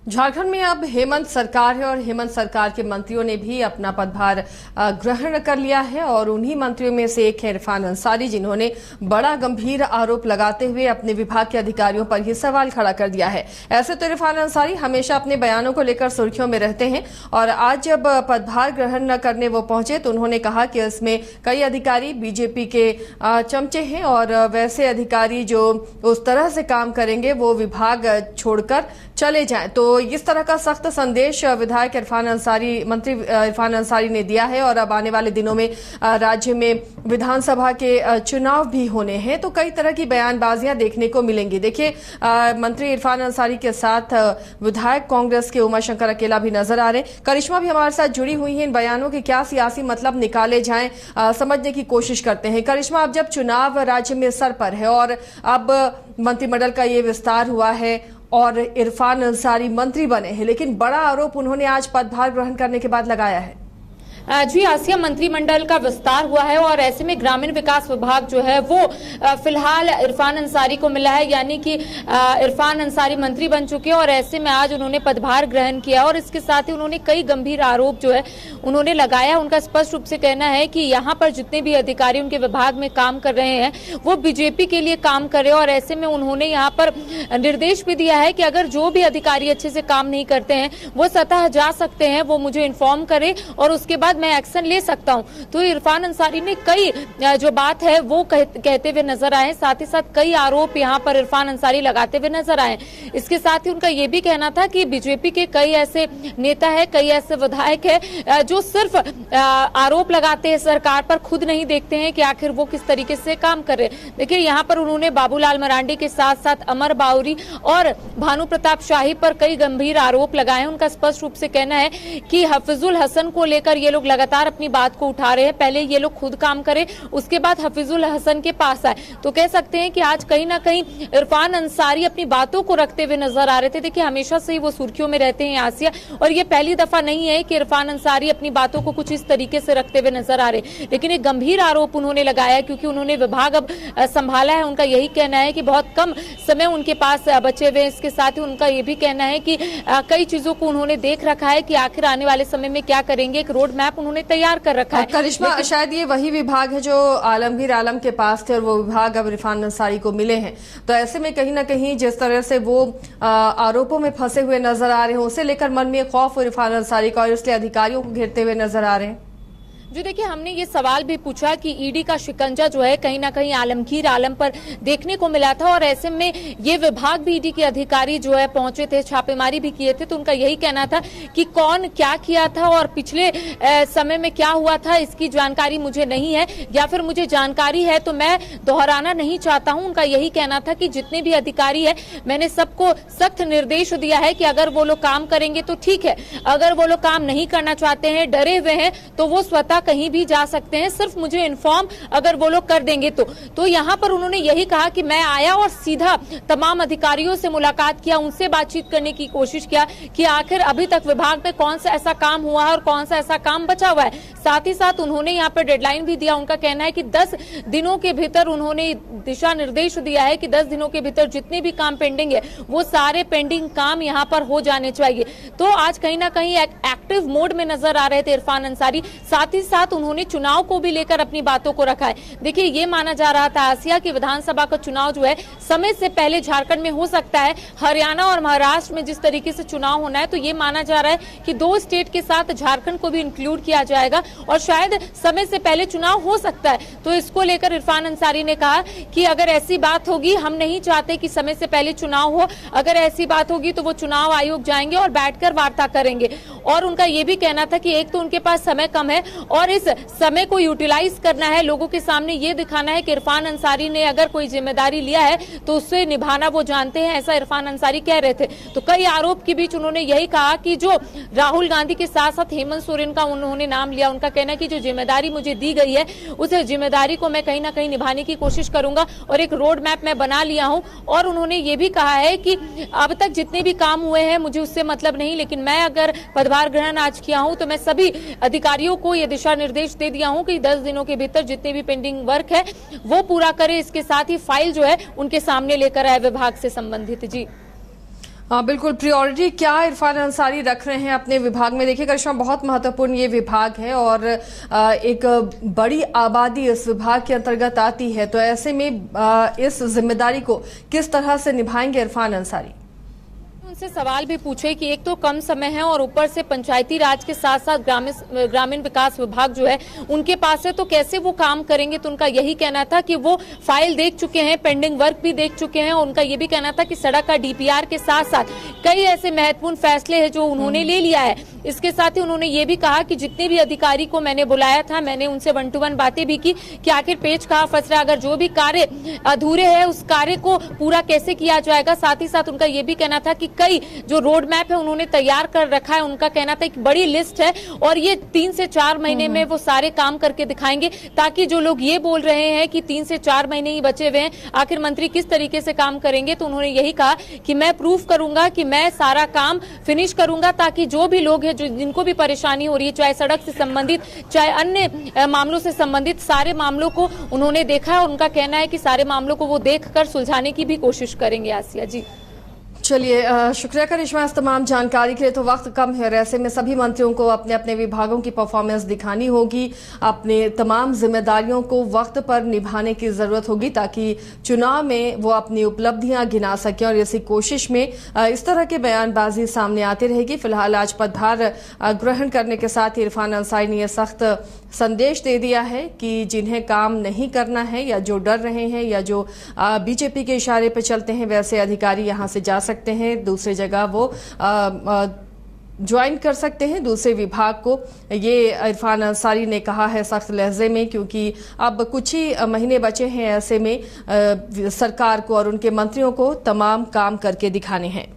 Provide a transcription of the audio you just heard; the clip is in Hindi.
झारखंड में अब हेमंत सरकार है और हेमंत सरकार के मंत्रियों ने भी अपना पदभार ग्रहण कर लिया है और उन्हीं मंत्रियों में से एक है इरफान अंसारी, जिन्होंने बड़ा गंभीर आरोप लगाते हुए अपने विभाग के अधिकारियों पर ही सवाल खड़ा कर दिया है। ऐसे तो इरफान अंसारी हमेशा अपने बयानों को लेकर सुर्खियों में रहते हैं और आज जब पदभार ग्रहण न करने वो पहुंचे तो उन्होंने कहा कि इसमें कई अधिकारी बीजेपी के चमचे हैं और वैसे अधिकारी जो उस तरह से काम करेंगे वो विभाग छोड़कर चले जाएं। तो इस तरह का सख्त संदेश विधायक इरफान अंसारी, मंत्री इरफान अंसारी ने दिया है और अब आने वाले दिनों में राज्य में विधानसभा के चुनाव भी होने हैं तो कई तरह की बयानबाजियां देखने को मिलेंगी। देखिए, मंत्री इरफान अंसारी के साथ विधायक कांग्रेस के उमाशंकर अकेला भी नजर आ रहे हैं। करिश्मा भी हमारे साथ जुड़ी हुई है। इन बयानों के क्या सियासी मतलब निकाले जाएं समझने की कोशिश करते हैं। करिश्मा, अब जब चुनाव राज्य में सर पर है और अब मंत्रिमंडल का ये विस्तार हुआ है और इरफान अंसारी मंत्री बने हैं, लेकिन बड़ा आरोप उन्होंने आज पदभार ग्रहण करने के बाद लगाया है। जी आसिया, मंत्रिमंडल का विस्तार हुआ है और ऐसे में ग्रामीण विकास विभाग जो है वो फिलहाल इरफान अंसारी को मिला है, यानी कि इरफान अंसारी मंत्री बन चुके हैं और ऐसे में आज उन्होंने पदभार ग्रहण किया और इसके साथ ही उन्होंने कई गंभीर आरोप जो है उन्होंने लगाया। उनका स्पष्ट रूप से कहना है कि यहाँ पर जितने भी अधिकारी उनके विभाग में काम कर रहे हैं वो बीजेपी के लिए काम कर रहे हैं और ऐसे में उन्होंने यहाँ पर निर्देश भी दिया है कि अगर जो भी अधिकारी अच्छे से काम नहीं करते हैं वो सतह जा सकते हैं, वो मुझे इन्फॉर्म करे और उसके बाद मैं एक्शन ले सकता हूं। तो इरफान अंसारी ने कई जो बात है वो कहते हुए नजर आए, साथ ही साथ कई आरोप यहां पर इरफान अंसारी लगाते हुए नजर आए। इसके साथ ही उनका ये भी कहना था कि बीजेपी के कई ऐसे नेता है, कई ऐसे विधायक है जो सिर्फ आरोप लगाते हैं सरकार पर, खुद नहीं देखते हैं कि आखिर वो किस तरीके से काम कर रहे हैं। देखिए, यहाँ पर उन्होंने बाबूलाल मरांडी के साथ साथ अमर बाउरी और भानु प्रताप शाही पर कई गंभीर आरोप लगाए। उनका स्पष्ट रूप से कहना है कि हफीजुल हसन को लेकर ये लोग लगातार अपनी बात को उठा रहे हैं। पहले ये लोग खुद काम करें, उसके बाद हफीजुल हसन के पास आए। तो कह सकते हैं कि आज कहीं ना कहीं इरफान अंसारी अपनी बातों को रखते हुए नजर आ रहे थे। देखिए, हमेशा से ही वो सुर्खियों में रहते हैं आसिया, और ये पहली दफा नहीं है कि इरफान अंसारी अपनी बातों को कुछ इस तरीके से रखते हुए नजर आ रहे। लेकिन एक गंभीर आरोप उन्होंने लगाया क्योंकि उन्होंने विभाग अब संभाला है। उनका यही कहना है कि बहुत कम समय उनके पास बचे हुए। इसके साथ ही उनका ये भी कहना है कि कई चीजों को उन्होंने देख रखा है कि आखिर आने वाले समय में क्या करेंगे। एक रोड मैप उन्होंने तैयार कर रखा है। करिश्मा, शायद ये वही विभाग है जो आलमगीर आलम के पास थे और वो विभाग अब इरफान अंसारी को मिले हैं। तो ऐसे में कहीं ना कहीं जिस तरह से वो आरोपों में फंसे हुए नजर आ रहे हैं, उसे लेकर मन में खौफ इरफान अंसारी का और इसलिए अधिकारियों को घेरते हुए नजर आ रहे हैं। जो देखिए, हमने ये सवाल भी पूछा कि ईडी का शिकंजा जो है कहीं ना कहीं आलमगीर आलम पर देखने को मिला था और ऐसे में ये विभाग भी, ईडी के अधिकारी जो है पहुंचे थे, छापेमारी भी किए थे। तो उनका यही कहना था कि कौन क्या किया था और पिछले समय में क्या हुआ था इसकी जानकारी मुझे नहीं है, या फिर मुझे जानकारी है तो मैं दोहराना नहीं चाहता हूं। उनका यही कहना था कि जितने भी अधिकारी है मैंने सबको सख्त निर्देश दिया है कि अगर वो लोग काम करेंगे तो ठीक है, अगर वो लोग काम नहीं करना चाहते हैं, डरे हुए हैं, तो वो स्वतः कहीं भी जा सकते हैं, सिर्फ मुझे इन्फॉर्म अगर वो लोग कर देंगे तो यहाँ पर उन्होंने यही कहा कि मैं आया और सीधा तमाम अधिकारियों से मुलाकात किया, उनसे बातचीत करने की कोशिश किया कि आखिर अभी तक विभाग में कौन सा ऐसा काम हुआ है और कौन सा ऐसा काम बचा हुआ है। साथ ही साथ उन्होंने यहाँ पर डेडलाइन भी दिया। उनका कहना है कि 10 दिनों के भीतर उन्होंने दिशा निर्देश दिया है कि 10 दिनों के भीतर जितने भी काम पेंडिंग है वो सारे पेंडिंग काम यहाँ पर हो जाने चाहिए। तो आज कहीं ना कहीं एक्टिव मोड में नजर आ रहे थे इरफान अंसारी। साथ ही साथ उन्होंने चुनाव को भी लेकर अपनी बातों को रखा है। देखिए, ये माना जा रहा था आसिया कि विधानसभा का चुनाव जो है समय से पहले झारखंड में हो सकता है। हरियाणा और महाराष्ट्र में जिस तरीके से चुनाव होना है तो ये माना जा रहा है कि 2 स्टेट के साथ झारखंड को भी इंक्लूड किया जाएगा और शायद समय से पहले चुनाव हो सकता है। तो इसको लेकर इरफान अंसारी ने कहा कि अगर ऐसी बात होगी, हम नहीं चाहते कि समय से पहले चुनाव हो, अगर ऐसी बात होगी तो वो चुनाव आयोग जाएंगे और बैठकर वार्ता करेंगे। और उनका ये भी कहना था कि एक तो उनके पास समय कम है और इस समय को यूटिलाइज करना है, लोगों के सामने ये दिखाना है कि इरफान अंसारी ने अगर कोई जिम्मेदारी लिया है तो उससे निभाना वो जानते हैं, ऐसा इरफान अंसारी कह रहे थे। तो कई आरोप के बीच उन्होंने यही कहा कि जो राहुल गांधी के साथ साथ हेमंत सोरेन का उन्होंने नाम लिया। उनका कहना है कि जो जिम्मेदारी मुझे दी गई है उस जिम्मेदारी को मैं कहीं ना कहीं निभाने की कोशिश करूंगा और एक रोड मैप मैं बना लिया हूं। और उन्होंने ये भी कहा है कि अब तक जितने भी काम हुए हैं मुझे उससे मतलब नहीं, लेकिन मैं अगर पदभार ग्रहण आज किया हूं तो मैं सभी अधिकारियों को ये दिशा निर्देश दे दिया हूं कि 10 दिनों के भीतर जितने भी पेंडिंग वर्क है वो पूरा करे। इसके साथ ही फाइल जो है उनके सामने लेकर आए विभाग से संबंधित। जी हाँ बिल्कुल, प्रायोरिटी क्या इरफान अंसारी रख रहे हैं अपने विभाग में? देखिए करिश्मा, बहुत महत्वपूर्ण ये विभाग है और एक बड़ी आबादी इस विभाग के अंतर्गत आती है, तो ऐसे में इस जिम्मेदारी को किस तरह से निभाएंगे इरफान अंसारी? उनसे सवाल भी पूछे कि एक तो कम समय है और ऊपर से पंचायती राज के साथ साथ ग्रामीण विकास विभाग जो है उनके पास है, तो कैसे वो काम करेंगे। तो उनका यही कहना था कि वो फाइल देख चुके हैं, पेंडिंग वर्क भी देख चुके हैं। और उनका ये भी कहना था कि सड़क का डीपीआर के साथ साथ कई ऐसे महत्वपूर्ण फैसले हैं जो उन्होंने ले लिया है। इसके साथ ही उन्होंने ये भी कहा कि जितने भी अधिकारी को मैंने बुलाया था, मैंने उनसे 1 to 1 बातें भी की कि आखिर पेच कहाँ फंस रहा है, अगर जो भी कार्य अधूरे है उस कार्य को पूरा कैसे किया जाएगा। साथ ही साथ उनका ये भी कहना था कि कई जो रोड मैप है उन्होंने तैयार कर रखा है। उनका कहना था एक बड़ी लिस्ट है और ये 3 से 4 महीने में वो सारे काम करके दिखाएंगे, ताकि जो लोग ये बोल रहे हैं कि 3 से 4 महीने ही बचे हुए हैं, आखिर मंत्री किस तरीके से काम करेंगे। तो उन्होंने यही कहा कि मैं प्रूफ करूंगा कि मैं सारा काम फिनिश करूंगा, ताकि जो भी लोग हैं, जो जिनको भी परेशानी हो रही है, चाहे सड़क से संबंधित चाहे अन्य मामलों से संबंधित, सारे मामलों को उन्होंने देखा है। और उनका कहना है कि सारे मामलों को वो देखकर सुलझाने की भी कोशिश करेंगे। आसिया जी, चलिए शुक्रिया करिश्मा इस तमाम जानकारी के लिए। तो वक्त कम है और ऐसे में सभी मंत्रियों को अपने अपने विभागों की परफॉर्मेंस दिखानी होगी, अपने तमाम जिम्मेदारियों को वक्त पर निभाने की जरूरत होगी, ताकि चुनाव में वो अपनी उपलब्धियां गिना सकें। और इसी कोशिश में इस तरह की बयानबाजी सामने आती रहेगी। फिलहाल आज पदभार ग्रहण करने के साथ इरफान अंसारी ने यह सख्त संदेश दे दिया है कि जिन्हें काम नहीं करना है या जो डर रहे हैं या जो बीजेपी के इशारे पर चलते हैं, वैसे अधिकारी यहां से जा सकते हैं, दूसरी जगह वो ज्वाइन कर सकते हैं दूसरे विभाग को। ये इरफान अंसारी ने कहा है सख्त लहजे में, क्योंकि अब कुछ ही महीने बचे हैं। ऐसे में सरकार को और उनके मंत्रियों को तमाम काम करके दिखाने हैं।